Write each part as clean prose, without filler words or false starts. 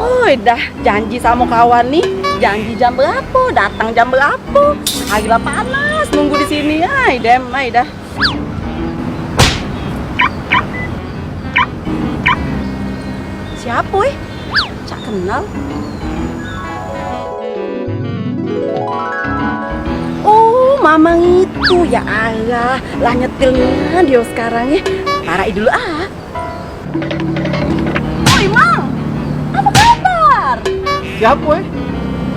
Oh, dah janji sama kawan nih. Janji jam berapa? Datang jam berapa? Gila panas nunggu di sini. Ay, dah. Siapa Cak kenal. Oh, Mamang itu ya Allah. Lah nyetilnya dia sekarang ya. Tarai dulu Oi, Mang. Apa kabar? Siapa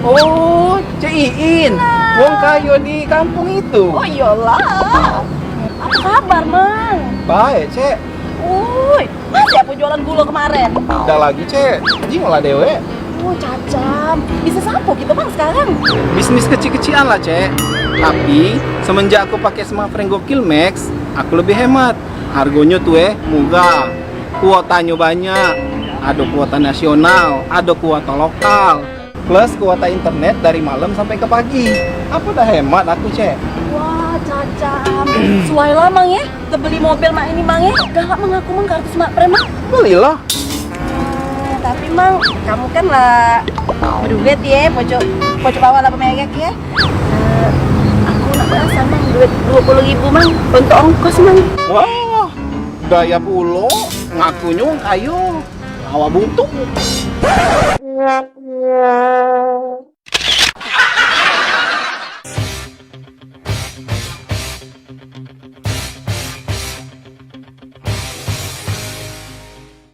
Oh, Cik Iin. Wong kayo di kampung itu. Oh iyalah. Apa kabar, Mang? Baik, Cek. Woi, masih apa jualan gula kemarin? Udah lagi, Cek. Jingolah dewe. Oh, cacam. Bisa sampo gitu, Bang, sekarang? Bisnis kecil-kecilan lah, Cek. Tapi semenjak aku pakai smartphone Gokil Max, aku lebih hemat. Harganya tuh murah. Kuotanya banyak. Ada kuota nasional, ada kuota lokal. Plus kuota internet dari malam sampai ke pagi. Apa udah hemat aku, Cek? Wah, cacam. Suai lah, Mang ya. Kebeli mobil Mak ini, Mang ya. Gak mengaku Mang kartu smartphone, Mang. Belilah. Tapi Mang, kamu kan lah berduit ya, pojok bawah lah pemerek ya. Aku nak berasa Mang, duit 20.000 Mang, untuk ongkos Mang. Wah, daya pulo. Ngakunya wong kayo. Awak buntung.